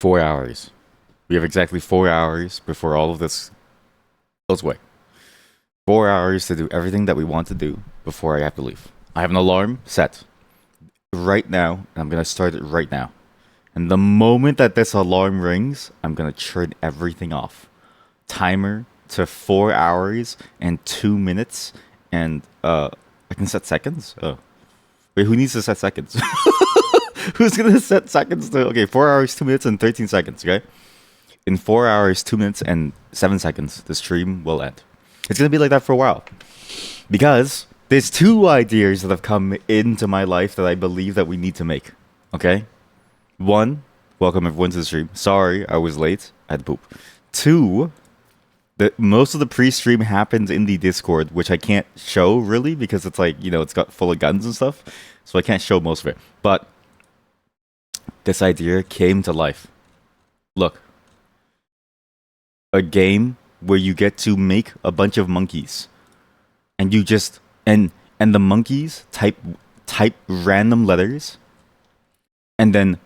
4 hours. We have exactly 4 hours before all of this goes away. 4 hours to do everything that we want to do before I have to leave. I have an alarm set right now, and I'm gonna start it right now. And the moment that this alarm rings, I'm gonna turn everything off. Timer to 4 hours and 2 minutes, and I can set seconds. Oh, wait, who needs to set seconds? Who's gonna set seconds to? Okay, 4 hours, 2 minutes, and 13 seconds. Okay, in 4 hours, 2 minutes, and 7 seconds, the stream will end. It's gonna be like that for a while because there's two ideas that have come into my life that I believe that we need to make. Okay, one, welcome everyone to the stream. Sorry, I was late. I had to poop. Two, most of the pre-stream happens in the Discord, which I can't show really because it's like it's got full of guns and stuff, so I can't show most of it. But this idea came to life. Look, a game where you get to make a bunch of monkeys, and you just and the monkeys type random letters, and then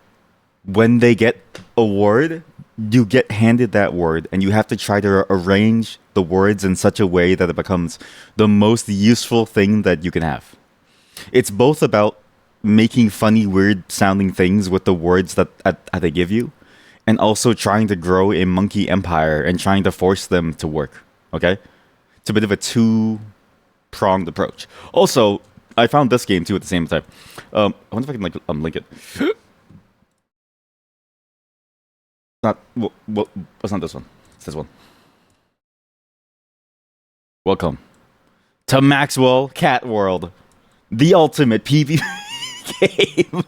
when they get a word, you get handed that word, and you have to try to arrange the words in such a way that it becomes the most useful thing that you can have. It's both about making funny, weird sounding things with the words that they give you, and also trying to grow a monkey empire and trying to force them to work. Okay? It's a bit of a two-pronged approach. Also, I found this game too at the same time. I wonder if I can link it. Not well, it's not this one. It's this one. Welcome to Maxwell Cat World, the ultimate PvP game.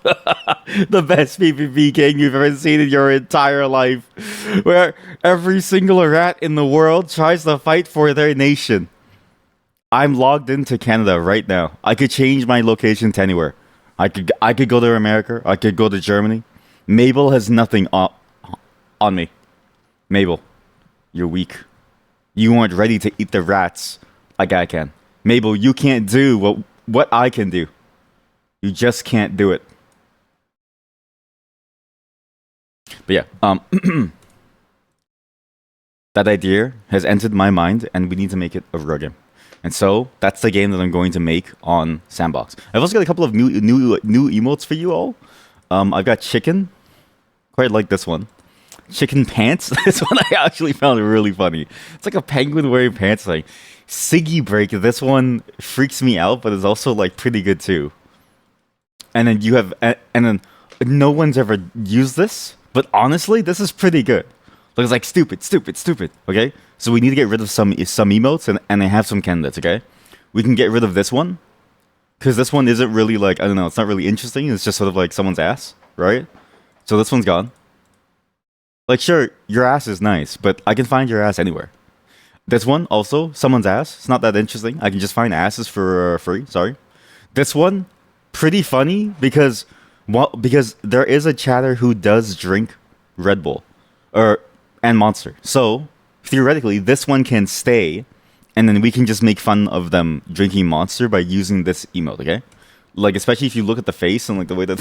The best PvP game you've ever seen in your entire life, where every single rat in the world tries to fight for their nation. I'm logged into Canada right now. I could change my location to anywhere. I could go to America. I could go to Germany. Mabel has nothing on me. Mabel, you're weak. You aren't ready to eat the rats like I can. Mabel, you can't do what I can do. You just can't do it. But yeah, that idea has entered my mind, and we need to make it a real game. And so that's the game that I'm going to make on Sandbox. I've also got a couple of new emotes for you all. I've got chicken. Quite like this one. Chicken pants. This one I actually found really funny. It's like a penguin wearing pants. Like Siggy break. This one freaks me out, but it's also like pretty good too. And then you have, and then no one's ever used this, but honestly, this is pretty good. Looks like stupid. Okay, so we need to get rid of some emotes, and I have some candidates. Okay, we can get rid of this one because this one isn't really like, I don't know. It's not really interesting. It's just sort of like someone's ass, right? So this one's gone. Like, sure, your ass is nice, but I can find your ass anywhere. This one, also, someone's ass. It's not that interesting. I can just find asses for free. Sorry. This one, pretty funny because there is a chatter who does drink Red Bull and Monster. So, theoretically, this one can stay, and then we can just make fun of them drinking Monster by using this emote, okay? Like, especially if you look at the face and, like, the way that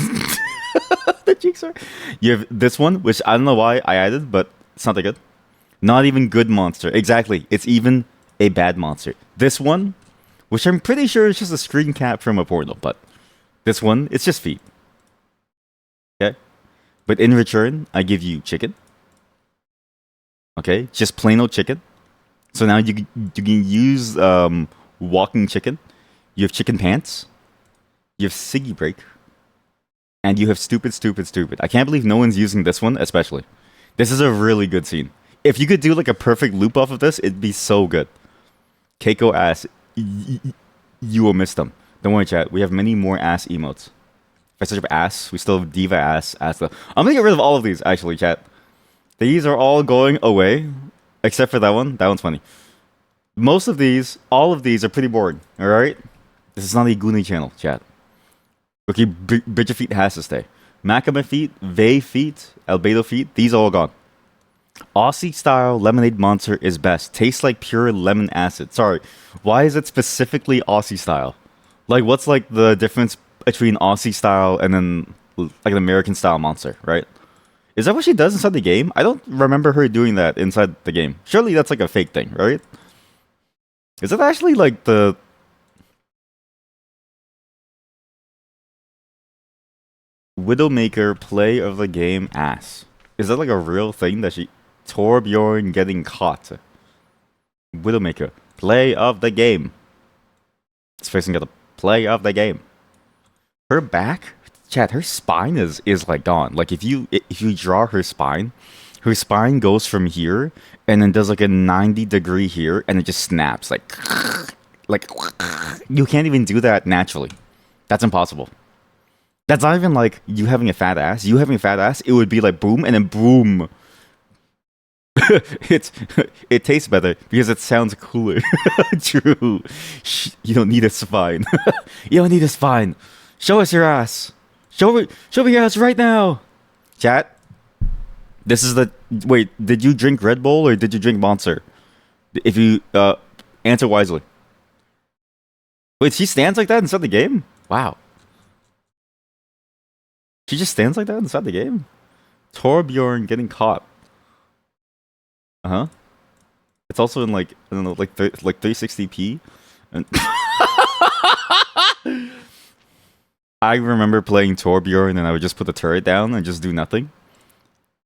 the cheeks are. You have this one, which I don't know why I added, but it's not that good. Not even good Monster. Exactly. It's even a bad Monster. This one, which I'm pretty sure is just a screen cap from a portal, but this one, it's just feet. Okay? But in return, I give you chicken. Okay? Just plain old chicken. So now you can use walking chicken. You have chicken pants. You have Siggy break. And you have stupid. I can't believe no one's using this one, especially. This is a really good scene. If you could do like a perfect loop off of this, it'd be so good. Keiko ass. You will miss them. Don't worry, chat. We have many more ass emotes. If I search up ass, we still have diva ass stuff. I'm gonna get rid of all of these, actually, chat. These are all going away. Except for that one. That one's funny. Most of these, all of these are pretty boring. Alright? This is not a Goonie channel, chat. Okay, Bridger feet has to stay. Macama feet, Vey feet, Albedo feet, these are all gone. Aussie style lemonade monster is best. Tastes like pure lemon acid. Sorry, why is it specifically Aussie style? Like, what's like the difference between Aussie style and then like an American style monster, right? Is that what she does inside the game? I don't remember her doing that inside the game. Surely that's like a fake thing, right? Is it actually like the Widowmaker play of the game ass? Is that like a real thing that she Torbjorn getting caught? Widowmaker play of the game. It's facing at the play of the game. Her back, chat, her spine is like gone. Like if you draw her spine goes from here and then does like a 90-degree here and it just snaps like you can't even do that naturally. That's impossible. That's not even like you having a fat ass. You having a fat ass, it would be like boom and then boom. It tastes better because it sounds cooler. True. You don't need a spine. You don't need a spine. Show us your ass. Show me your ass right now. Chat. This is the wait. Did you drink Red Bull or did you drink Monster? If you answer wisely. Wait, she stands like that inside the game? Wow. She just stands like that inside the game? Torbjorn getting caught. Uh-huh. It's also in like, I don't know, like 360p. And I remember playing Torbjorn and I would just put the turret down and just do nothing.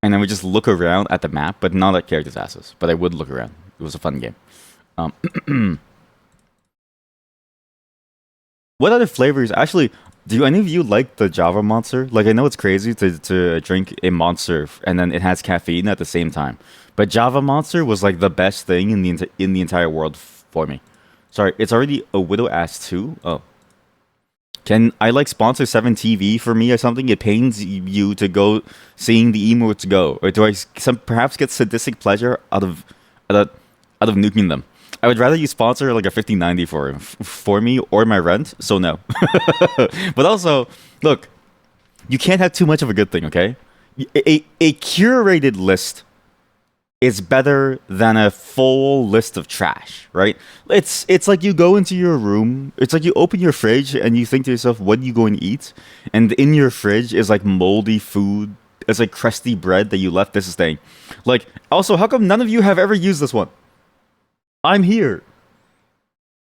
And I would just look around at the map, but not at characters' asses. But I would look around. It was a fun game. What other flavors? Actually, do any of you like the Java Monster? Like, I know it's crazy to drink a Monster and then it has caffeine at the same time. But Java Monster was like the best thing in the entire world for me. Sorry, it's already a Widow Ass 2? Oh. Can I like sponsor 7 TV for me or something? It pains you to go seeing the emotes go. Or do I perhaps get sadistic pleasure out of nuking them? I would rather you sponsor like a 5090 for me or my rent, so no. But also, look, you can't have too much of a good thing, okay? A curated list is better than a full list of trash, right? It's like you go into your room, it's like you open your fridge and you think to yourself, what are you going to eat? And in your fridge is like moldy food, it's like crusty bread that you left this thing. Like, also, how come none of you have ever used this one? I'm here.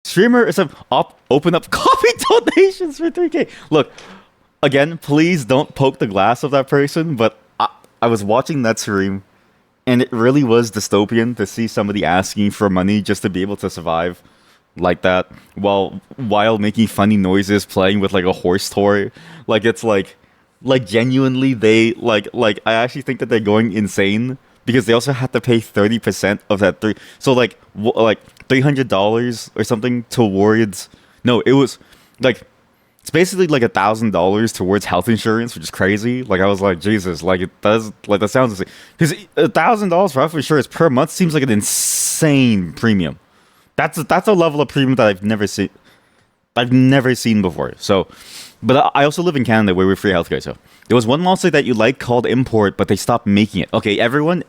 Streamer is open up coffee donations for 3K. Look, again, please don't poke the glass of that person, but I was watching that stream and it really was dystopian to see somebody asking for money just to be able to survive like that while making funny noises, playing with like a horse toy. Like it's like genuinely they like I actually think that they're going insane because they also had to pay 30% of that so like $300 or something towards it was like it's basically like $1,000 towards health insurance, which is crazy. Like I was like, Jesus, like it does, like that sounds insane. Because $1,000 for health insurance per month seems like an insane premium. That's a level of premium that I've never seen. I've never seen before. So, but I also live in Canada where we're free healthcare. So there was one monster that you like called Import, but they stopped making it. Okay, everyone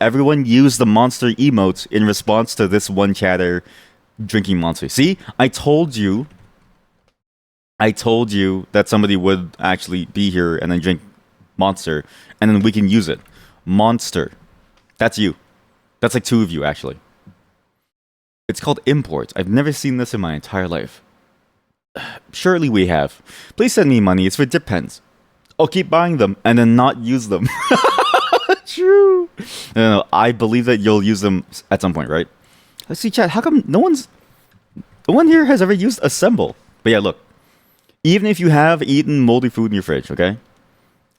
used the monster emotes in response to this one chatter drinking monster. See, I told you that somebody would actually be here and then drink Monster, and then we can use it. Monster. That's you. That's like 2 of you, actually. It's called Import. I've never seen this in my entire life. Surely we have. Please send me money. It's for dip pens. I'll keep buying them and then not use them. True. No, I believe that you'll use them at some point, right? Let's see, chat. How come no one here has ever used Assemble? But yeah, look. Even if you have eaten moldy food in your fridge, okay?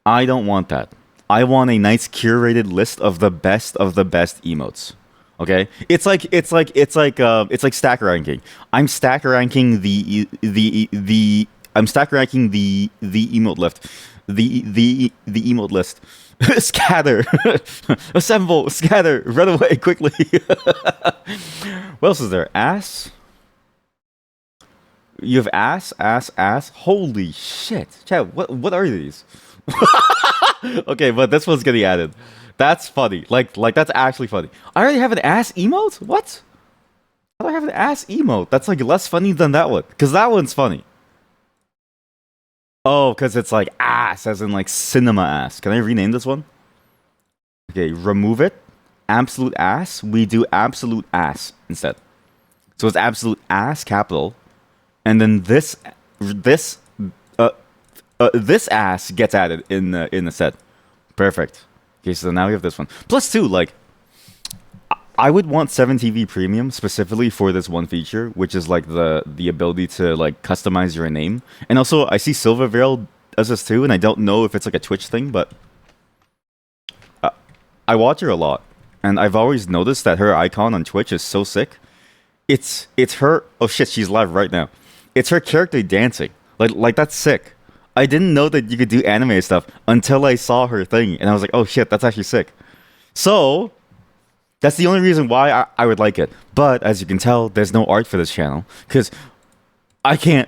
I don't want that. I want a nice curated list of the best emotes. Okay? It's like stack ranking. I'm stack ranking the emote list. The emote list. Scatter. Assemble. Scatter. Run away quickly. What else is there? Ass. You have ass. Holy shit. Chat, what are these? Okay, but this one's getting added. That's funny. Like that's actually funny. I already have an ass emote? What? How do I have an ass emote? That's like less funny than that one. Because that one's funny. Oh, because it's like ass, as in like cinema ass. Can I rename this one? Okay, remove it. Absolute ass. We do absolute ass instead. So it's absolute ass capital, and then this uh, this ass gets added in the set. Perfect. Okay, so now we have this one. Plus two, like I would want 7TV Premium specifically for this one feature, which is like the ability to like customize your name. And also, I see Silver Veil does this too, and I don't know if it's like a Twitch thing, but I watch her a lot, and I've always noticed that her icon on Twitch is so sick. It's her. Oh shit, she's live right now. It's her character dancing. Like that's sick. I didn't know that you could do anime stuff until I saw her thing, and I was like, oh shit, that's actually sick. So that's the only reason why I would like it. But as you can tell, there's no art for this channel because I can't.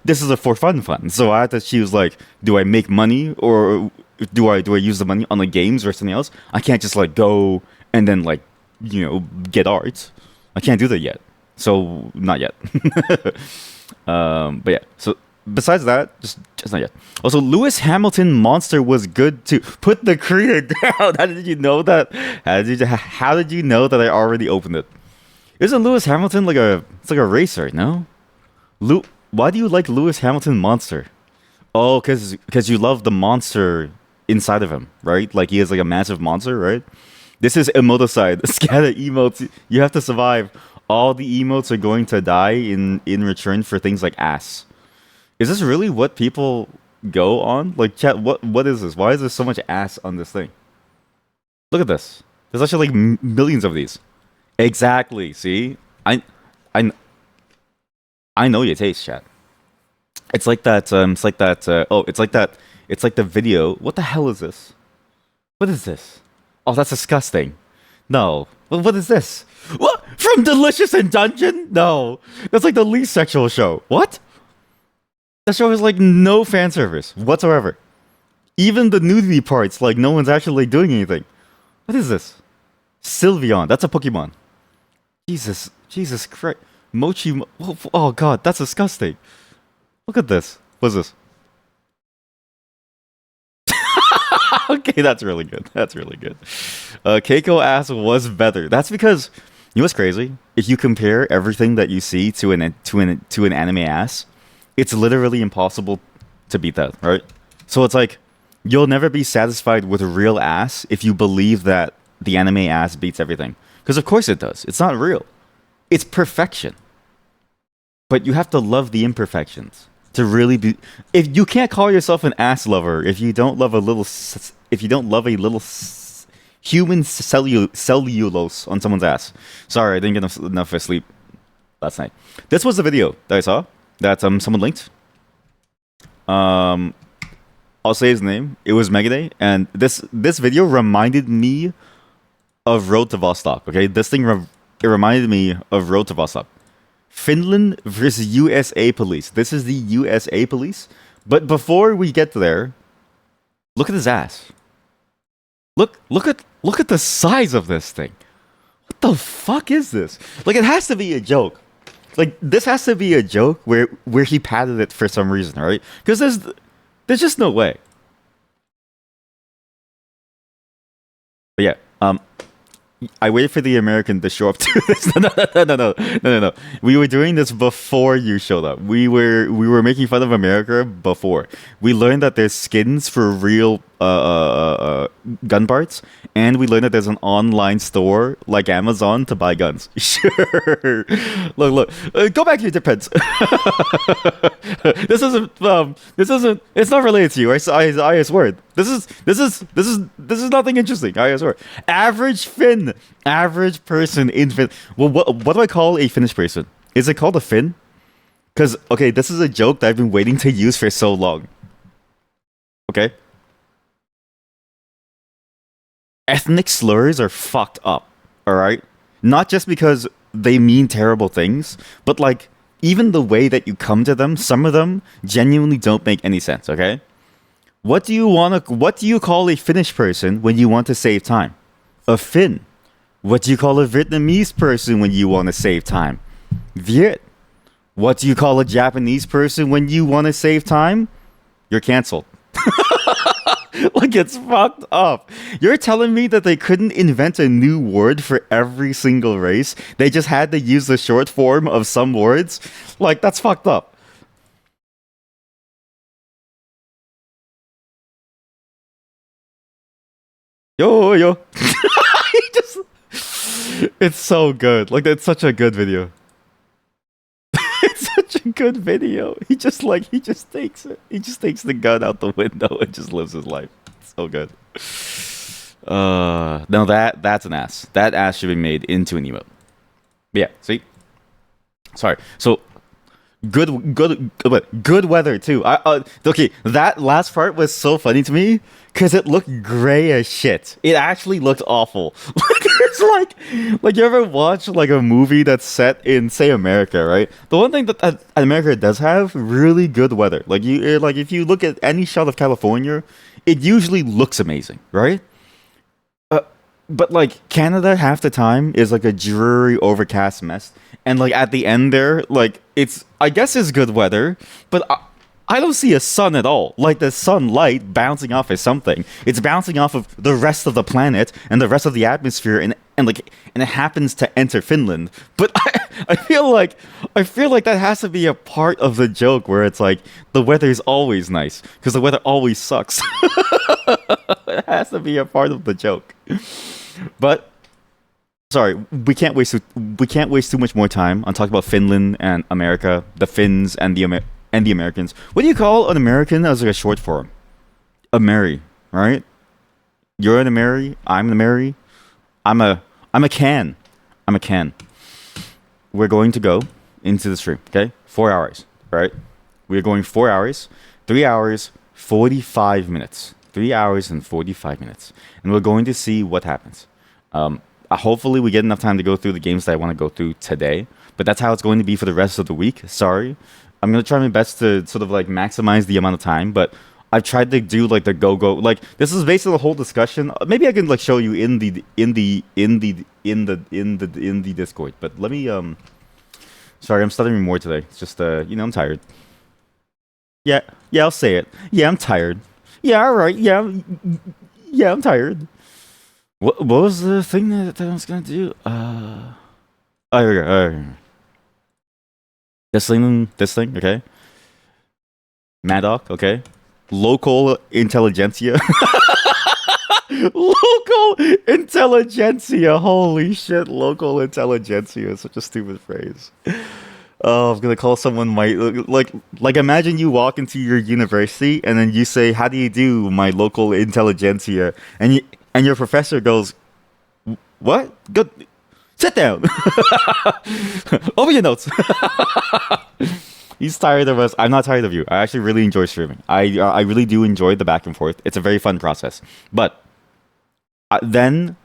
This is a for fun. So I had to choose like, do I make money or do I use the money on the games or something else? I can't just like go and then like get art. I can't do that yet. So not yet. But yeah. So besides that, just not yet. Also, Lewis Hamilton Monster was good too. Put the creator down. How did you know that? How did you know that I already opened it? Isn't Lewis Hamilton like it's like a racer? No. Why do you like Lewis Hamilton Monster? Oh, because you love the monster inside of him, right? Like he is like a massive monster, right? This is Emotocide. Scatter emotes. You have to survive. All the emotes are going to die in return for things like ass. Is this really what people go on? Like, chat, what is this? Why is there so much ass on this thing? Look at this. There's actually like millions of these. Exactly. See, I know your taste, chat. It's like that. It's like that. It's like that. It's like the video. What the hell is this? What is this? Oh, that's disgusting. No. What is this? What? From Delicious in Dungeon? No. That's like the least sexual show. What? That show has like no fan service whatsoever. Even the nudity parts, like no one's actually doing anything. What is this? Sylveon. That's a Pokemon. Jesus Christ. Mochi. Oh god, that's disgusting. Look at this. What's this? Okay, that's really good. That's really good. Keiko ass was better. That's because you know what's crazy? If you compare everything that you see to an anime ass, it's literally impossible to beat that, right? So it's like you'll never be satisfied with a real ass if you believe that the anime ass beats everything. Because of course it does. It's not real. It's perfection. But you have to love the imperfections to really be. If you can't call yourself an ass lover if you don't love a little human cellulose on someone's ass. Sorry, I didn't get enough sleep last night. This was the video that I saw that someone linked. I'll say his name. It was Megaday, and this video reminded me of Road to Vostok. Okay, this thing it reminded me of Road to Vostok. Finland versus USA police. This is the USA police. But before we get there, look at his ass. Look at the size of this thing. What the fuck is this? Like it has to be a joke. Like this has to be a joke where he padded it for some reason, right? Because there's just no way. But yeah, I waited for the American to show up to this. No. We were doing this before you showed up. We were making fun of America before. We learned that there's skins for real gun parts, and we learned that there's an online store like Amazon to buy guns. Sure. Look. Go back to your depends. This isn't. It's not related to you. I swear. This is nothing interesting. I swear. Average Finn. Average person in Finn. Well, what do I call a Finnish person? Is it called a Finn? Because, okay, this is a joke that I've been waiting to use for so long. Okay? Ethnic slurs are fucked up. Alright? Not just because they mean terrible things, but like, even the way that you come to them, some of them genuinely don't make any sense, okay? What do you call a Finnish person when you want to save time? A Finn. What do you call a Vietnamese person when you want to save time? Viet. What do you call a Japanese person when you want to save time? You're canceled. Like it's fucked up. You're telling me that they couldn't invent a new word for every single race? They just had to use the short form of some words? Like that's fucked up. Yo yo. He just it's so good. Like it's such a good video. It's such a good video. He just takes it. He just takes the gun out the window and just lives his life. It's so good. No, that's an ass. That ass should be made into an emote. But yeah, see? Sorry. So good weather too. Okay, that last part was so funny to me because it looked gray as shit. It actually looked awful. It's like you ever watch like a movie that's set in say America, right? The one thing that America does have really good weather. Like like if you look at any shot of California, it usually looks amazing, right? But like Canada, half the time is like a dreary, overcast mess, and like at the end there, like it's I guess it's good weather, but I don't see a sun at all. Like the sunlight bouncing off of something, it's bouncing off of the rest of the planet and the rest of the atmosphere, and it happens to enter Finland. But I feel like that has to be a part of the joke where it's like the weather is always nice because the weather always sucks. It has to be a part of the joke. But sorry, we can't waste too much more time on talking about Finland and America, the Finns and the Americans. What do you call an American as like a short form? Ameri, right? You're an Ameri. I'm an Ameri. I'm a can. I'm a can. We're going to go into the stream. Okay, 4 hours. Right? We're going 4 hours, 3 hours, 45 minutes. 3 hours and 45 minutes, and we're going to see what happens. Hopefully, we get enough time to go through the games that I want to go through today. But that's how it's going to be for the rest of the week. Sorry, I'm gonna try my best to sort of like maximize the amount of time. But I've tried to do like the go. Like this is basically the whole discussion. Maybe I can like show you in the Discord. But let me Sorry, I'm stuttering more today. It's just I'm tired. Yeah, I'll say it. Yeah, I'm tired. Yeah, all right. Yeah, I'm tired. What was the thing that I was gonna do? Oh, here we go. Oh, here we go. This thing, okay. Maddock, okay. Local intelligentsia. Local intelligentsia. Holy shit, local intelligentsia is such a stupid phrase. Oh, I'm gonna call someone my like. Imagine you walk into your university and then you say, "How do you do, my local intelligentsia?" And your professor goes, "What? Go sit down. Over your notes." He's tired of us. I'm not tired of you. I actually really enjoy streaming. I really do enjoy the back and forth. It's a very fun process. But then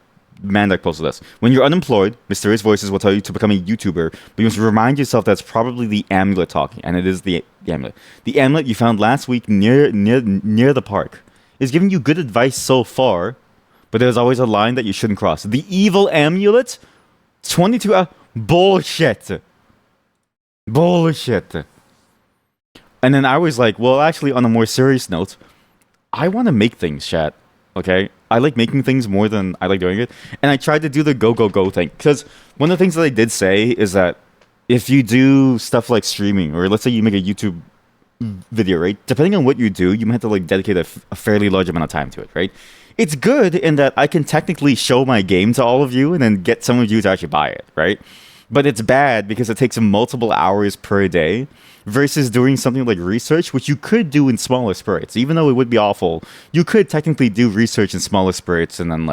Mandak posted this. When you're unemployed, mysterious voices will tell you to become a YouTuber, but you must remind yourself that's probably the amulet talking, and it is the amulet. The amulet you found last week near the park is giving you good advice so far, but there's always a line that you shouldn't cross. The evil amulet? 22 hours? Bullshit. Bullshit. And then I was like, well, actually, on a more serious note, I want to make things, chat. Okay? I like making things more than I like doing it. And I tried to do the go thing. Because one of the things that I did say is that if you do stuff like streaming, or let's say you make a YouTube video, right? Depending on what you do, you might have to like dedicate a fairly large amount of time to it, right? It's good in that I can technically show my game to all of you and then get some of you to actually buy it, right? But it's bad because it takes multiple hours per day versus doing something like research, which you could do in smaller spurts. Even though it would be awful, you could technically do research in smaller spurts and then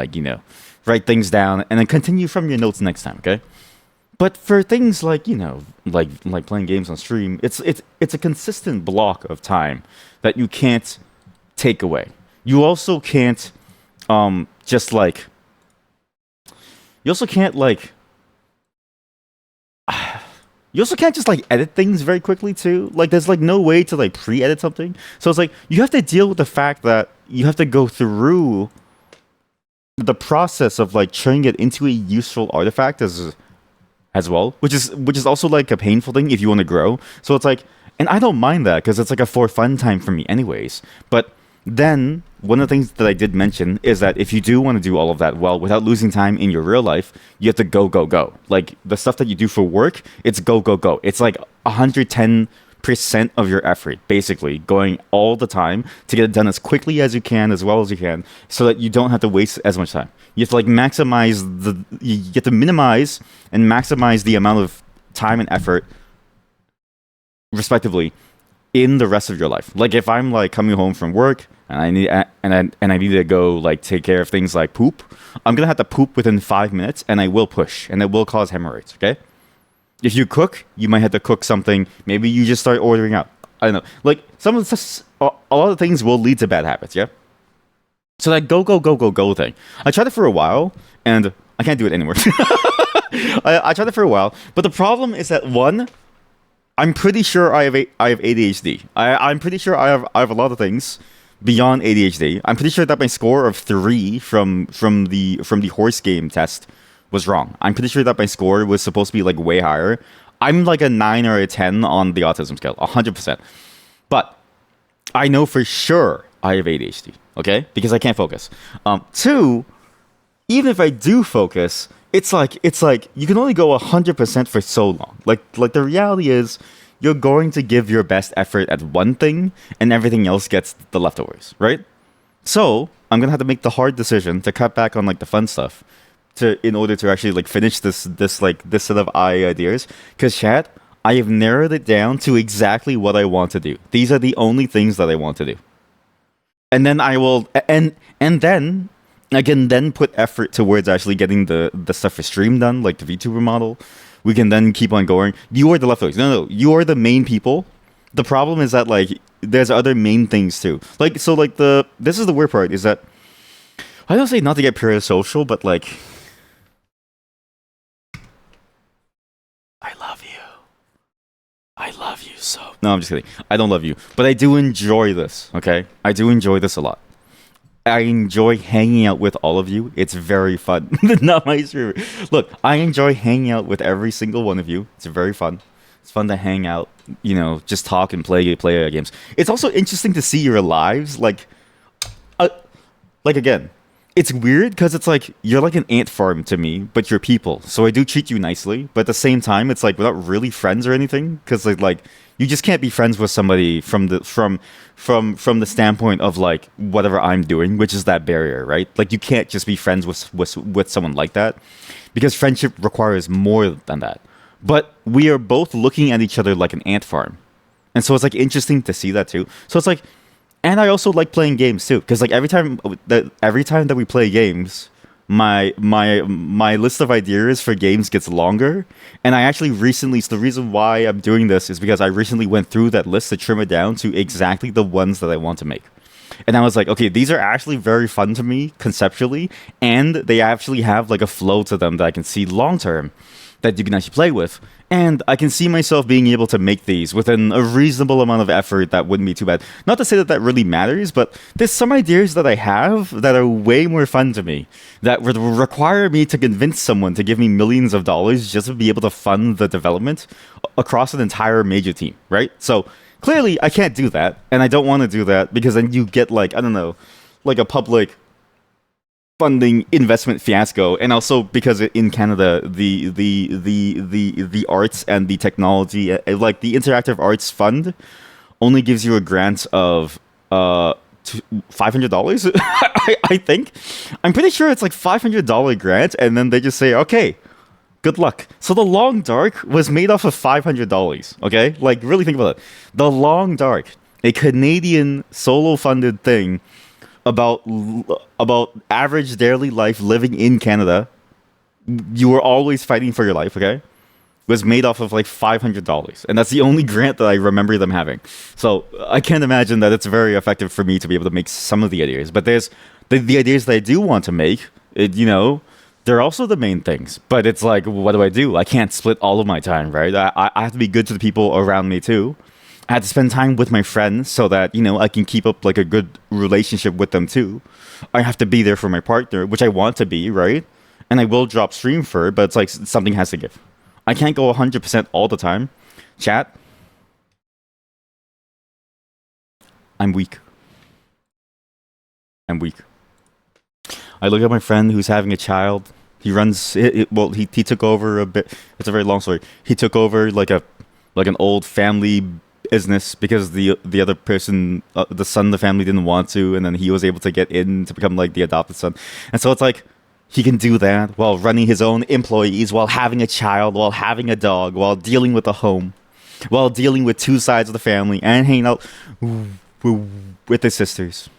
write things down and then continue from your notes next time, okay? But for things like, like playing games on stream, it's a consistent block of time that you can't take away. You also can't just like you also can't just like edit things very quickly too. Like there's like no way to like pre-edit something. So it's like you have to deal with the fact that you have to go through the process of like turning it into a useful artifact as well, which is also like a painful thing if you want to grow. So it's like, and I don't mind that because it's like a for fun time for me anyways. But Then one of the things that I did mention is that if you do want to do all of that well without losing time in your real life, you have to go go go. Like the stuff that you do for work, it's go go go. It's like 110% of your effort, basically, going all the time to get it done as quickly as you can, as well as you can, so that you don't have to waste as much time. You have to like maximize you get to minimize and maximize the amount of time and effort, respectively, in the rest of your life. Like if I'm like coming home from work and I need to go like take care of things like poop, I'm gonna have to poop within 5 minutes, and I will push, and it will cause hemorrhoids. Okay. If you cook, you might have to cook something. Maybe you just start ordering out. I don't know. Like some of this, a lot of things will lead to bad habits. Yeah. So that go go go go go thing, I tried it for a while, and I can't do it anymore. I tried it for a while, but the problem is that one, I'm pretty sure I have ADHD. I'm pretty sure I have a lot of things beyond ADHD. I'm pretty sure that my score of 3 from the horse game test was wrong. I'm pretty sure that my score was supposed to be like way higher. I'm like a 9 or a 10 on the autism scale, 100%. But I know for sure I have ADHD, okay? Because I can't focus. Two, even if I do focus, it's like you can only go 100% for so long. Like the reality is, you're going to give your best effort at one thing, and everything else gets the leftovers, right? So I'm gonna have to make the hard decision to cut back on like the fun stuff, in order to actually like finish this set of ideas. Because chat, I have narrowed it down to exactly what I want to do. These are the only things that I want to do, and then I will and then I can then put effort towards actually getting the stuff for stream done, like the VTuber model. We can then keep on going. You are the leftovers. No, you are the main people. The problem is that like there's other main things too. Like so, like this is the weird part, is that I don't say not to get parasocial, but like I love you. I love you so. No, I'm just kidding. I don't love you, but I do enjoy this. Okay, I do enjoy this a lot. I enjoy hanging out with all of you. It's very fun. Not my streamer. Look, I enjoy hanging out with every single one of you. It's very fun. It's fun to hang out, just talk and play games. It's also interesting to see your lives. Like again, it's weird because it's like you're like an ant farm to me, but you're people. So I do treat you nicely, but at the same time, it's like we're not really friends or anything, because like you just can't be friends with somebody from the standpoint of like whatever I'm doing, which is that barrier, right? Like you can't just be friends with someone like that, because friendship requires more than that. But we are both looking at each other like an ant farm, and so it's like interesting to see that too. So it's like. And I also like playing games too, because like every time that we play games, my list of ideas for games gets longer. And I actually recently, so the reason why I'm doing this is because I recently went through that list to trim it down to exactly the ones that I want to make. And I was like, okay, these are actually very fun to me conceptually, and they actually have like a flow to them that I can see long term, that you can actually play with. And I can see myself being able to make these within a reasonable amount of effort that wouldn't be too bad. Not to say that that really matters, but there's some ideas that I have that are way more fun to me, that would require me to convince someone to give me millions of dollars just to be able to fund the development across an entire major team, right? So clearly I can't do that, and I don't want to do that, because then you get like, I don't know, like a public funding investment fiasco. And also because in Canada, the arts and the technology, like the interactive arts fund, only gives you a grant of $500. I think, I'm pretty sure it's like $500 grant, and then they just say, okay, good luck. So the Long Dark was made off of $500. Okay, like really think about it. The Long Dark, a Canadian solo funded thing about average daily life living in Canada. You were always fighting for your life, okay? Was made off of like $500, and that's the only grant that I remember them having. So I can't imagine that it's very effective for me to be able to make some of the ideas. But there's the ideas that I do want to make. They're also the main things. But it's like, what do? I can't split all of my time, right? I have to be good to the people around me too. I had to spend time with my friends so that, I can keep up like a good relationship with them too. I have to be there for my partner, which I want to be, right? And I will drop stream for it, but it's like something has to give. I can't go 100% all the time. Chat, I'm weak. I'm weak. I look at my friend who's having a child. He runs. He took over a bit. It's a very long story. He took over like an old family business because the other person, the son of the family, didn't want to, and then he was able to get in to become like the adopted son. And so it's like he can do that while running his own employees, while having a child, while having a dog, while dealing with a home, while dealing with two sides of the family, and hanging out with his sisters,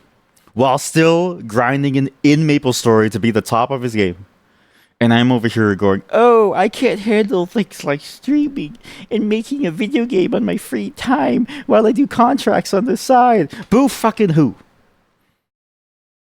while still grinding in MapleStory to be the top of his game. And I'm over here going, oh, I can't handle things like streaming and making a video game on my free time while I do contracts on the side. Boo fucking who?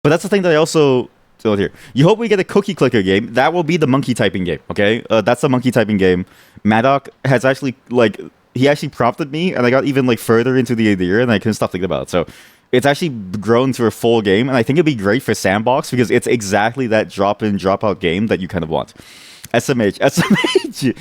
But that's the thing that I also told here. You hope we get a cookie clicker game. That will be the monkey typing game, okay? That's the monkey typing game. Maddock has actually, like, he actually prompted me, and I got even, like, further into the idea, and I couldn't stop thinking about it. So it's actually grown to a full game, and I think it'd be great for Sandbox because it's exactly that drop-in, drop-out game that you kind of want. SMH.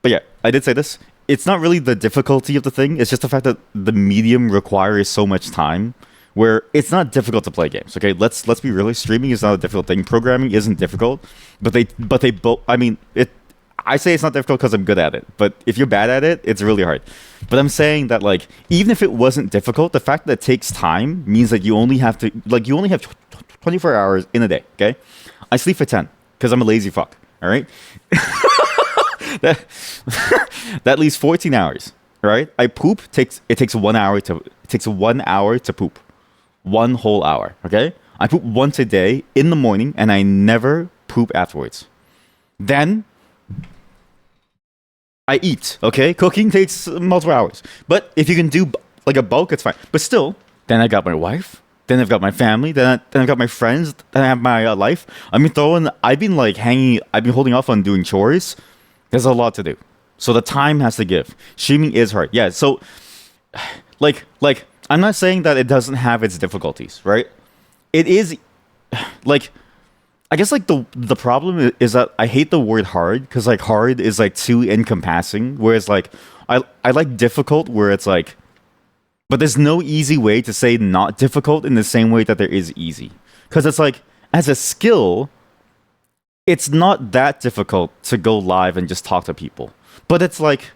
But yeah, I did say this. It's not really the difficulty of the thing. It's just the fact that the medium requires so much time where it's not difficult to play games. Okay, let's be real. Streaming is not a difficult thing. Programming isn't difficult, but they both. I mean, I say it's not difficult because I'm good at it, but if you're bad at it, it's really hard. But I'm saying that, like, even if it wasn't difficult, the fact that it takes time means that you only have 24 hours in a day. Okay, I sleep for 10 because I'm a lazy fuck. All right, that leaves 14 hours. Right, I poop. It takes 1 hour to poop. 1 whole hour. Okay, I poop once a day in the morning, and I never poop afterwards. Then I eat, okay? Cooking takes multiple hours. But if you can do like a bulk, it's fine. But still, then I got my wife. Then I've got my family. Then I've got my friends. Then I have my life. I've been holding off on doing chores. There's a lot to do. So the time has to give. Streaming is hard. Yeah, so like I'm not saying that it doesn't have its difficulties, right? It is like I guess like the problem is that I hate the word hard because like hard is like too encompassing. Whereas like I like difficult where it's like, but there's no easy way to say not difficult in the same way that there is easy. Because it's like as a skill, it's not that difficult to go live and just talk to people. But it's like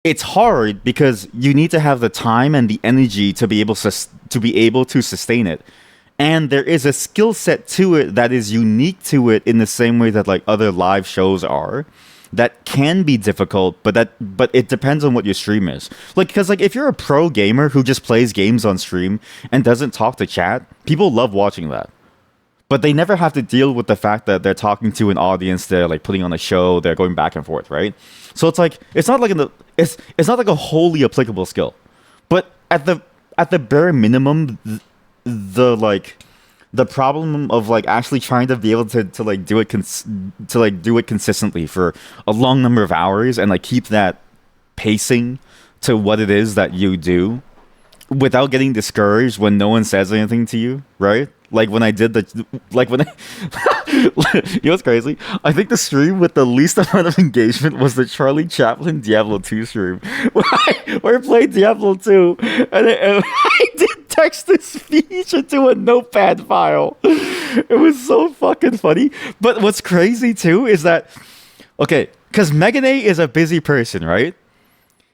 it's hard because you need to have the time and the energy to be able to sustain it. And there is a skill set to it that is unique to it in the same way that like other live shows are that can be difficult, but it depends on what your stream is. Like, because like if you're a pro gamer who just plays games on stream and doesn't talk to chat, people love watching that. But they never have to deal with the fact that they're talking to an audience, they're like putting on a show, they're going back and forth, right? So it's like it's not like a wholly applicable skill. But at the bare minimum, the problem of like actually trying to be able to like do it do it consistently for a long number of hours and like keep that pacing to what it is that you do without getting discouraged when no one says anything to you, right? Like when I did you know what's crazy? I think the stream with the least amount of engagement was the Charlie Chaplin Diablo 2 stream. Where I played Diablo 2 and I did text-to-speech into a notepad file. It was so fucking funny. But what's crazy too is that, okay, because Meganate is a busy person, right?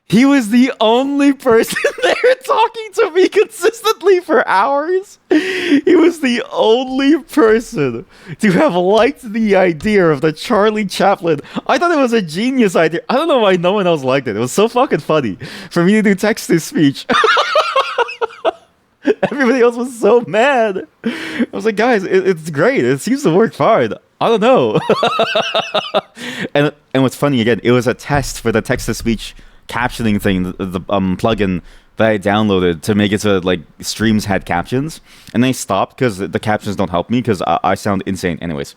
He was the only person there talking to me consistently for hours. He was the only person to have liked the idea of the Charlie Chaplin. I thought it was a genius idea. I don't know why no one else liked it. It was so fucking funny for me to do text-to-speech. Everybody else was so mad. I was like, guys, it's great. It seems to work fine. I don't know. and what's funny, again, it was a test for the text-to-speech captioning thing, the plugin that I downloaded to make it so that, like, streams had captions, and they stopped because the captions don't help me because I sound insane anyways.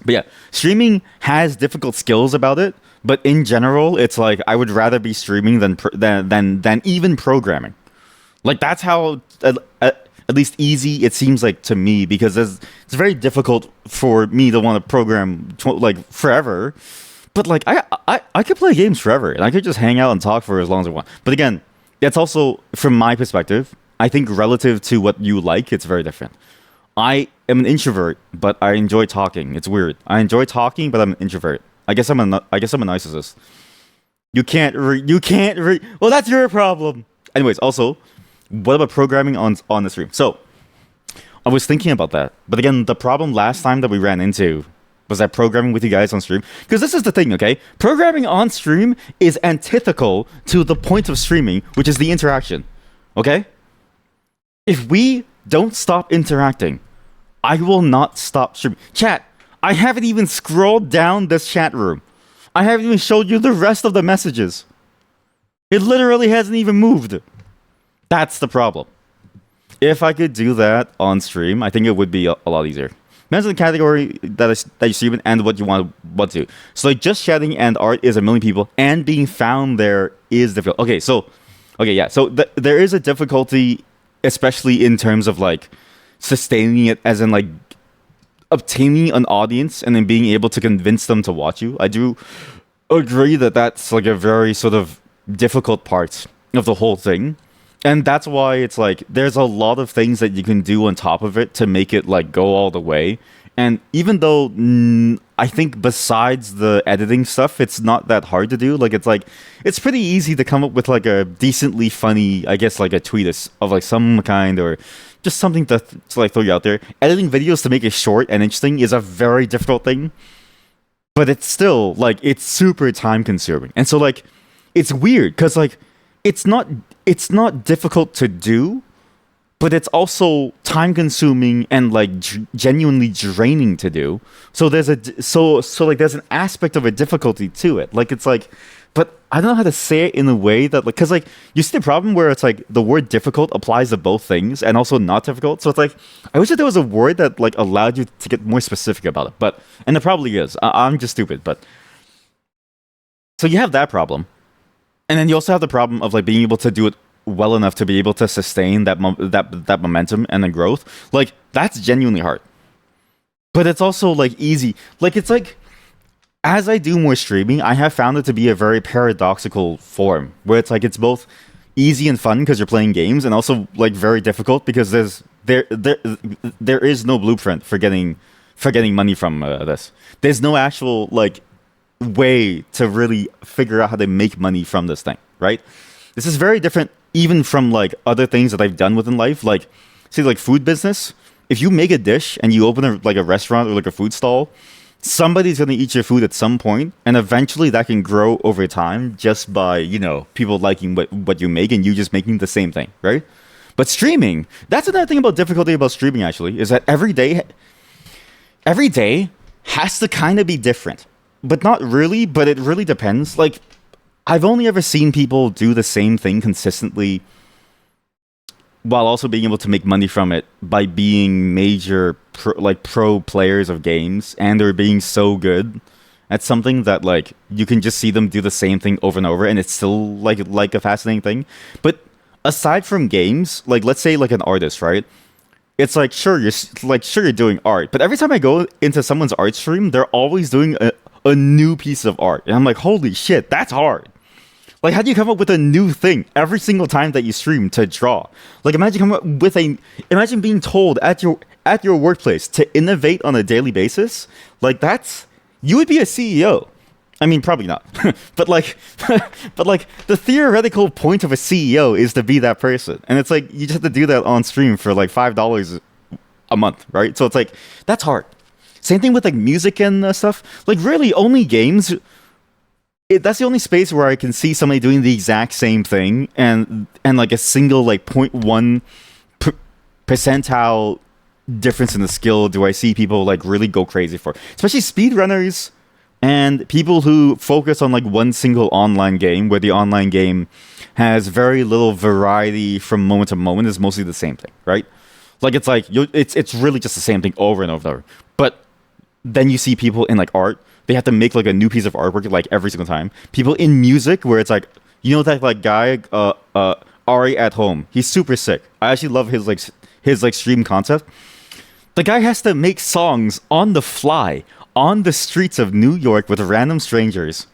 But yeah, streaming has difficult skills about it, but in general, it's like I would rather be streaming than even programming. Like that's how at least easy it seems like to me, because it's very difficult for me to want to program like forever. But like I could play games forever, and I could just hang out and talk for as long as I want. But again, that's also from my perspective. I think relative to what you like, it's very different. I am an introvert, but I enjoy talking. It's weird. I enjoy talking, but I'm an introvert. I guess I'm a narcissist. You can't well, that's your problem. Anyways, also, what about programming on the stream? So, I was thinking about that. But again, the problem last time that we ran into was that programming with you guys on stream. Because this is the thing, okay? Programming on stream is antithetical to the point of streaming, which is the interaction. Okay? If we don't stop interacting, I will not stop streaming. Chat, I haven't even scrolled down this chat room. I haven't even showed you the rest of the messages. It literally hasn't even moved. That's the problem. If I could do that on stream, I think it would be a lot easier. Depends on the category that you stream in and what you want to. So like just chatting and art is a million people, and being found there is difficult. Okay, yeah. So there is a difficulty, especially in terms of like sustaining it, as in like obtaining an audience and then being able to convince them to watch you. I do agree that that's like a very sort of difficult part of the whole thing. And that's why it's like there's a lot of things that you can do on top of it to make it like go all the way. And even though I think besides the editing stuff, it's not that hard to do. Like it's pretty easy to come up with like a decently funny, I guess, like a tweet of like some kind, or just something to like throw you out there. Editing videos to make it short and interesting is a very difficult thing, but it's still like it's super time consuming. And so like it's weird because like it's not difficult to do, but it's also time consuming and like genuinely draining to do. So there's there's an aspect of a difficulty to it. Like it's like, but I don't know how to say it in a way that like, because like you see the problem where it's like the word difficult applies to both things and also not difficult. So it's like I wish that there was a word that like allowed you to get more specific about it. And there probably is. I'm just stupid. But so you have that problem. And then you also have the problem of like being able to do it well enough to be able to sustain that momentum and the growth. Like that's genuinely hard. But it's also like easy. Like it's like as I do more streaming, I have found it to be a very paradoxical form where it's like it's both easy and fun because you're playing games, and also like very difficult because there is no blueprint for getting money from this. There's no actual like way to really figure out how to make money from this thing, right? This is very different even from like other things that I've done within life, like say like food business. If you make a dish and you open a restaurant or like a food stall, somebody's going to eat your food at some point, and eventually that can grow over time just by, you know, people liking what you make and you just making the same thing, right? But streaming, that's another thing about difficulty about streaming actually, is that every day has to kind of be different. But not really, but it really depends. Like, I've only ever seen people do the same thing consistently while also being able to make money from it by being major pro players of games, and they're being so good at something that like you can just see them do the same thing over and over, and it's still like a fascinating thing. But aside from games, like let's say like an artist, right? It's like sure you're doing art, but every time I go into someone's art stream, they're always doing a new piece of art, and I'm like, holy shit, that's hard. Like, how do you come up with a new thing every single time that you stream to draw? Like, imagine being told at your workplace to innovate on a daily basis. Like, you would be a CEO. I mean, probably not, but like the theoretical point of a CEO is to be that person, and it's like you just have to do that on stream for like $5 a month, right? So it's like that's hard. Same thing with like music and stuff. Like really, only games. That's the only space where I can see somebody doing the exact same thing, and like a single like 0.1 percentile difference in the skill do I see people like really go crazy for. Especially speedrunners and people who focus on like one single online game, where the online game has very little variety from moment to moment. Is mostly the same thing, right? Like it's like it's really just the same thing over and over. But then you see people in like art. They have to make like a new piece of artwork like every single time. People in music, where it's like, you know, that like guy Ari at Home. He's super sick. I actually love his stream concept. The guy has to make songs on the fly on the streets of New York with random strangers,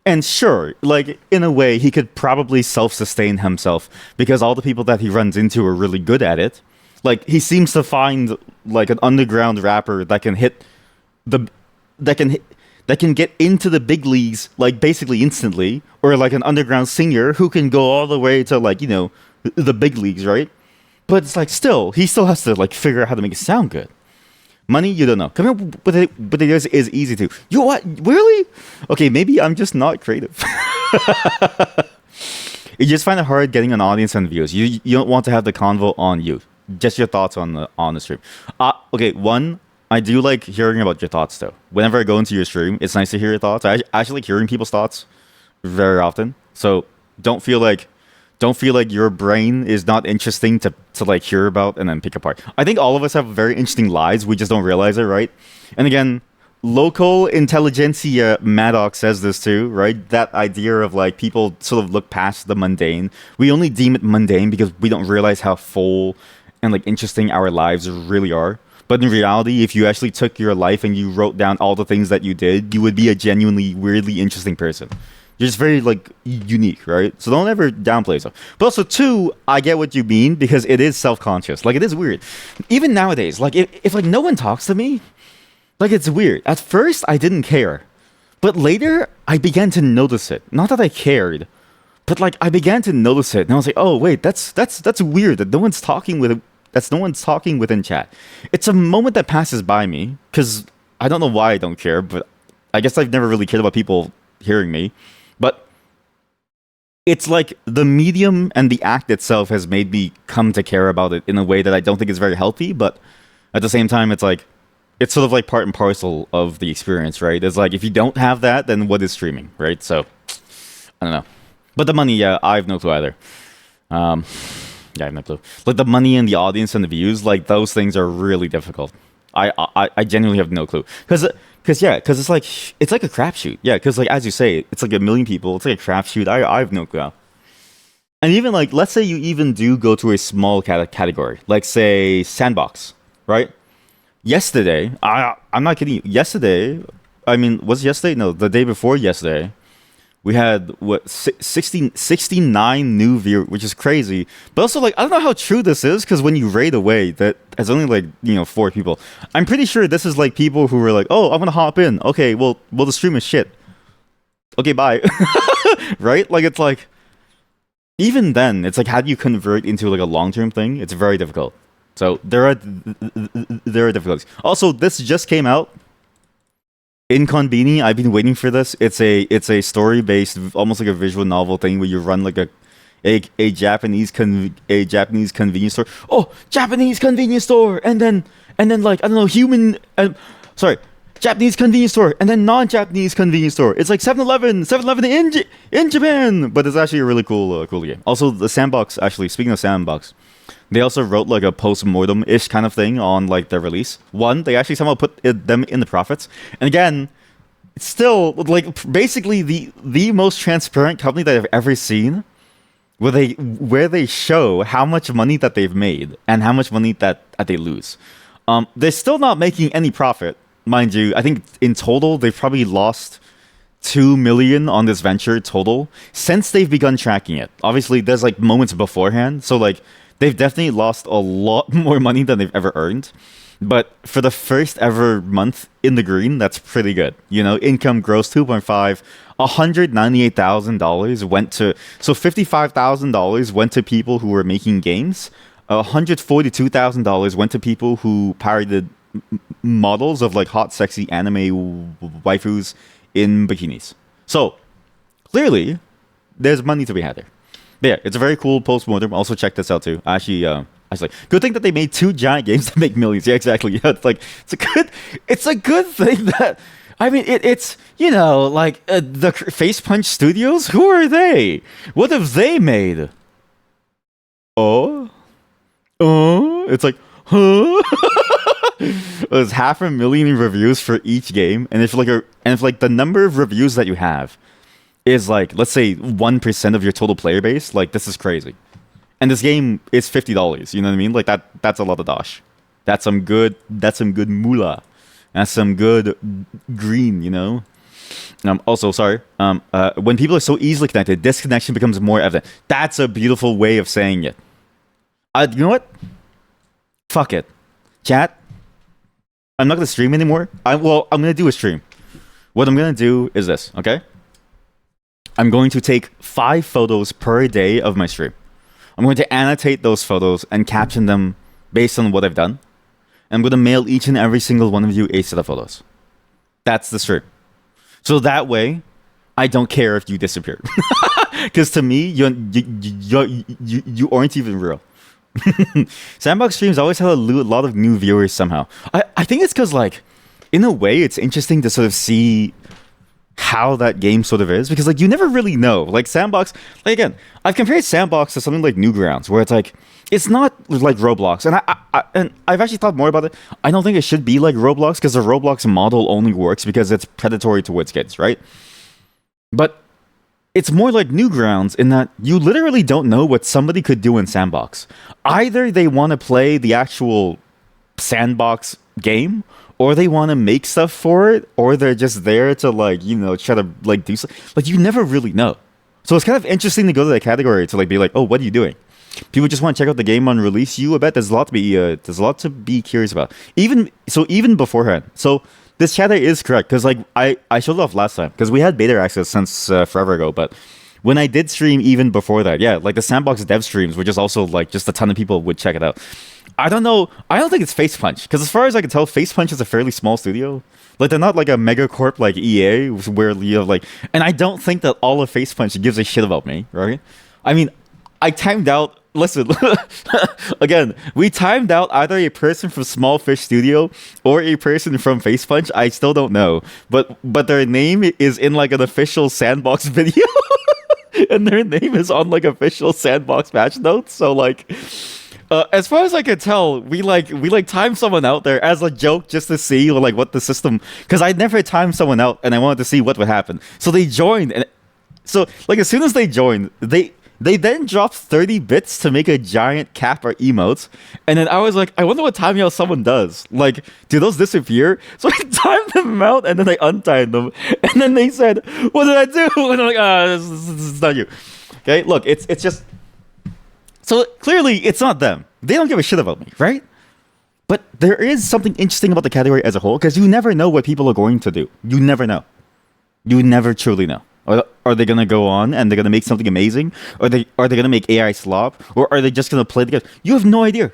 And sure, like in a way, he could probably self-sustain himself because all the people that he runs into are really good at it. Like he seems to find like an underground rapper that can hit the that can hit, that can get into the big leagues like basically instantly, or like an underground singer who can go all the way to like the big leagues, right? But it's like still he still has to like figure out how to make it sound good. Money, you don't know. Come in but it is easy to. You what? Really? Okay, maybe I'm just not creative. You just find it hard getting an audience and views. You don't want to have the convo on you. Just your thoughts on the stream. Okay, one, I do like hearing about your thoughts though. Whenever I go into your stream, it's nice to hear your thoughts. I actually like hearing people's thoughts very often. So don't feel like your brain is not interesting to like hear about and then pick apart. I think all of us have very interesting lives. We just don't realize it, right? And again, local intelligentsia Maddox says this too, right? That idea of like people sort of look past the mundane. We only deem it mundane because we don't realize how full and like interesting our lives really are. But in reality, if you actually took your life and you wrote down all the things that you did, you would be a genuinely weirdly interesting person. You're just very like unique, right? So don't ever downplay yourself. But also, two, I get what you mean because it is self-conscious. Like it is weird. Even nowadays, like if like no one talks to me, like it's weird. At first, I didn't care, but later I began to notice it. Not that I cared, but like I began to notice it, and I was like, oh wait, that's weird that no one's talking with. That's no one's talking within chat. It's a moment that passes by me because I don't know why I don't care, but I guess I've never really cared about people hearing me. But it's like the medium and the act itself has made me come to care about it in a way that I don't think is very healthy. But at the same time, it's like it's sort of like part and parcel of the experience, right? It's like if you don't have that, then what is streaming, right? So I don't know. But the money, yeah, I have no clue either. Yeah, I have no clue. Like the money and the audience and the views, like those things are really difficult. I genuinely have no clue because it's like a crapshoot. Yeah, because like as you say, it's like a million people. It's like a crapshoot. I have no clue. And even like let's say you even do go to a small category, like say sandbox, right? Yesterday, I'm not kidding you. Yesterday, I mean, was it yesterday? No, the day before yesterday. We had what 69 new viewers, which is crazy. But also, like, I don't know how true this is because when you raid away, that has only like 4 people. I'm pretty sure this is like people who were like, "Oh, I'm gonna hop in." Okay, well, the stream is shit. Okay, bye. Right? Like, it's like even then, it's like how do you convert into like a long-term thing? It's very difficult. So there are difficulties. Also, this just came out. Inconveni, I've been waiting for this. It's a story based, almost like a visual novel thing where you run like a Japanese convenience store. Oh, Japanese convenience store, and then like I don't know Japanese convenience store, and then non-Japanese convenience store. It's like 7-Eleven in Japan, but it's actually a really cool game. Also, the sandbox. Actually, speaking of sandbox. They also wrote like a post-mortem-ish kind of thing on like their release. One, they actually somehow put them in the profits. And again, it's still like basically the most transparent company that I've ever seen, where they show how much money that they've made and how much money that they lose. They're still not making any profit, mind you. I think in total they've probably lost 2 million on this venture total since they've begun tracking it. Obviously, there's like moments beforehand, so like. They've definitely lost a lot more money than they've ever earned. But for the first ever month in the green, that's pretty good. Income gross 2.5, $198,000 went to, so $55,000 went to people who were making games. $142,000 went to people who pirated models of like hot, sexy anime waifus in bikinis. So clearly, there's money to be had there. But yeah, it's a very cool post-mortem. Also, check this out too. Actually, I was like, good thing that they made 2 giant games that make millions. Yeah, exactly. Yeah, it's a good thing that. I mean, it's like the Face Punch Studios. Who are they? What have they made? Oh, it's like, huh? There's 500,000 reviews for each game, and if the number of reviews that you have is like, let's say 1% of your total player base, like this is crazy. And this game is $50, you know what I mean? Like that's a lot of dosh. That's some good moolah. That's some good green, Also, sorry. When people are so easily connected, disconnection becomes more evident. That's a beautiful way of saying it. You know what? Fuck it, chat. I'm not gonna stream anymore. I'm gonna do a stream. What I'm gonna do is this. Okay. I'm going to take 5 photos per day of my stream. I'm going to annotate those photos and caption them based on what I've done. I'm going to mail each and every single one of you a set of photos. That's the stream. So that way, I don't care if you disappear. Because to me, you aren't even real. Sandbox streams always have a lot of new viewers somehow. I think it's because, like, in a way, it's interesting to sort of see how that game sort of is, because like you never really know. Like Sandbox, like again, I've compared Sandbox to something like Newgrounds, where it's like it's not like Roblox, and I've actually thought more about it. I don't think it should be like Roblox, because the Roblox model only works because it's predatory towards kids, right? But it's more like Newgrounds in that you literally don't know what somebody could do in Sandbox. Either they want to play the actual Sandbox game, or they want to make stuff for it, or they're just there to like, you know, try to like do something. Like you never really know. So it's kind of interesting to go to that category to like be like, oh, what are you doing? People just want to check out the game on release. I bet there's a lot to be curious about. Even beforehand. So this chatter is correct, because like I showed it off last time because we had beta access since forever ago, but when I did stream even before that, yeah, like the Sandbox dev streams were just also like just a ton of people would check it out. I don't know. I don't think it's Face Punch, because as far as I can tell, Face Punch is a fairly small studio. Like they're not like a megacorp like EA, where you have like. And I don't think that all of Face Punch gives a shit about me, right? I mean, I timed out. Listen, again, we timed out either a person from Small Fish Studio or a person from Face Punch. I still don't know, but their name is in like an official Sandbox video, and their name is on like official Sandbox patch notes. So like. As far as I can tell, we timed someone out there as a joke just to see like what the system, because I never timed someone out and I wanted to see what would happen. So they joined, and so like as soon as they joined, they then dropped 30 bits to make a giant cap or emotes, and then I was like, I wonder what timing out someone does. Like, do those disappear? So I timed them out, and then I untimed them, and then they said, "What did I do?" And I'm like, this is not you. Okay, look, it's just. So clearly, it's not them. They don't give a shit about me, right? But there is something interesting about the category as a whole, because you never know what people are going to do. You never know. You never truly know. Are they going to go on and they're going to make something amazing? Are they going to make AI slop? Or are they just going to play the game? You have no idea.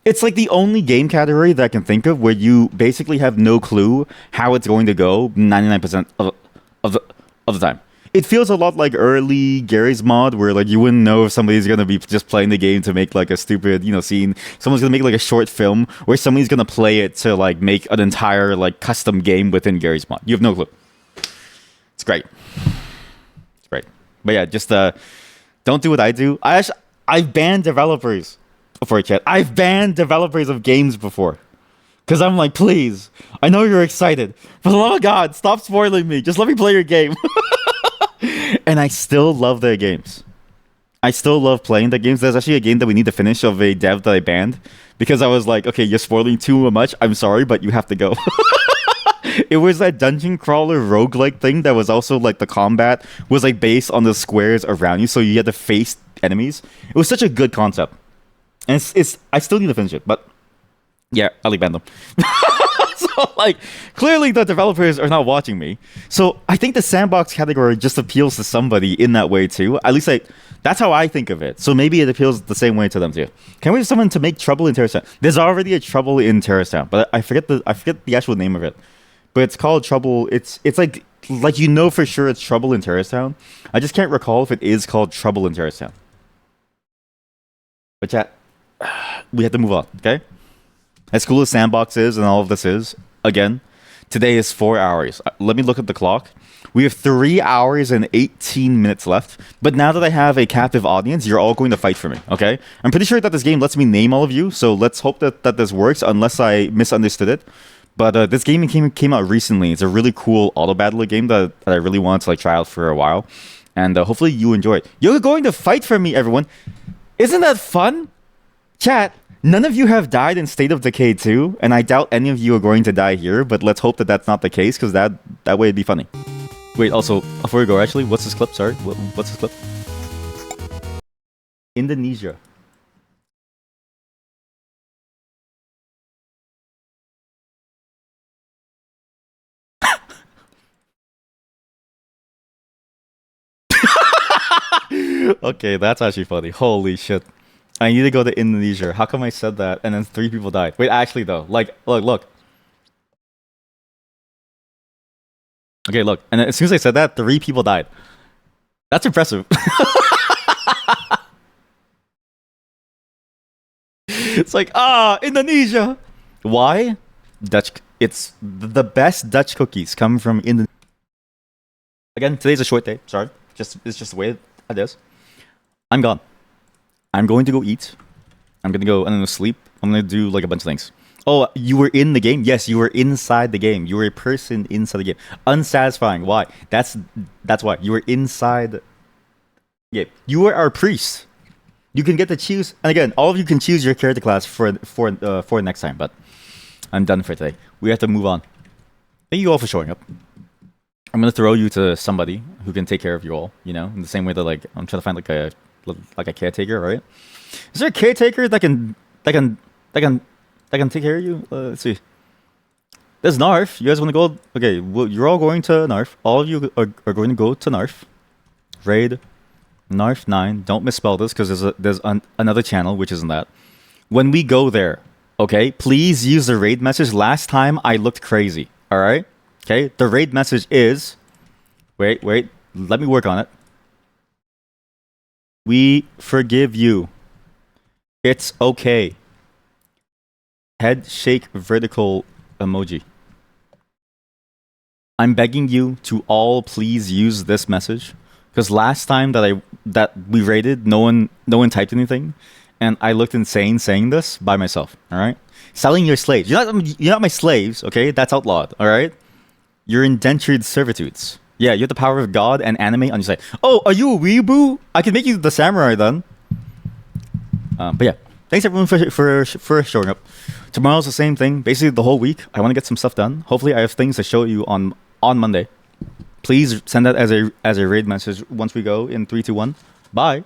It's like the only game category that I can think of where you basically have no clue how it's going to go 99% of the time. It feels a lot like early Garry's Mod, where like you wouldn't know if somebody's gonna be just playing the game to make like a stupid, you know, scene. Someone's gonna make like a short film, or somebody's gonna play it to like make an entire like custom game within Garry's Mod. You have no clue. It's great. It's great. But yeah, just don't do what I do. I've banned developers for chat. I've banned developers of games before. Because I'm like, please, I know you're excited. For the love of God, stop spoiling me. Just let me play your game. And I still love their games. I still love playing the games. There's actually a game that we need to finish of a dev that I banned, because I was like, okay, you're spoiling too much. I'm sorry, but you have to go. It was that dungeon crawler roguelike thing that was also like the combat was like based on the squares around you, so you had to face enemies. It was such a good concept. And it's I still need to finish it, but yeah, I'll banned them. So, like, clearly the developers are not watching me. So, I think the Sandbox category just appeals to somebody in that way, too. At least, that's how I think of it. So, maybe it appeals the same way to them, too. Can we have someone to make Trouble in Terrorist Town? There's already a Trouble in Terrorist Town, but I forget the actual name of it. But it's called Trouble. It's like you know for sure it's Trouble in Terrorist Town. I just can't recall if it is called Trouble in Terrorist Town. But chat, we have to move on, okay? As cool as Sandbox is and all of this is, again, today is 4 hours. Let me look at the clock. We have 3 hours and 18 minutes left. But now that I have a captive audience, you're all going to fight for me, okay? I'm pretty sure that this game lets me name all of you, so let's hope that this works, unless I misunderstood it. But this game came out recently. It's a really cool auto battler game that I really wanted to like try out for a while. And hopefully you enjoy it. You're going to fight for me, everyone. Isn't that fun? Chat. None of you have died in State of Decay 2, and I doubt any of you are going to die here, but let's hope that that's not the case, because that way it'd be funny. Wait, also, before we go, actually, what's this clip? Sorry, what's this clip? Indonesia. Okay, that's actually funny. Holy shit. I need to go to Indonesia. How come I said that and then 3 people died? Wait, actually though, like, look. Okay, look. And as soon as I said that, 3 people died. That's impressive. It's like, Indonesia. Why? Dutch. It's the best Dutch cookies come from Indonesia. Again, today's a short day. Sorry. It's just the way it is. I'm gone. I'm going to go eat. I'm gonna sleep. I'm gonna do like a bunch of things. Oh, you were in the game? Yes, you were inside the game. You were a person inside the game. Unsatisfying. Why? That's why. You were inside. Yeah. You were our priest. You can get to choose, and again, all of you can choose your character class for next time. But I'm done for today. We have to move on. Thank you all for showing up. I'm gonna throw you to somebody who can take care of you all. You know, in the same way that like I'm trying to find like a caretaker, right? Is there a caretaker that can take care of you? Let's see. There's Narf. You guys want to go? Okay, well, you're all going to Narf. All of you are going to go to Narf. Raid Narf 9. Don't misspell this because there's another channel which isn't that. When we go there, okay, please use the raid message. Last time I looked crazy. All right. Okay. The raid message is. Wait. Let me work on it. We forgive you. It's okay. Head shake vertical emoji. I'm begging you to all please use this message because last time that we raided, no one typed anything, and I looked insane saying this by myself. All right, selling your slaves. You're not my slaves. Okay, that's outlawed. All right, you're indentured servitudes. Yeah, you have the power of God and anime on your side. Oh, are you a weeaboo? I can make you the samurai then. But yeah, thanks everyone for showing up. Tomorrow's the same thing. Basically, the whole week, I want to get some stuff done. Hopefully, I have things to show you on Monday. Please send that as a raid message once we go in 3, 2, 1. Bye.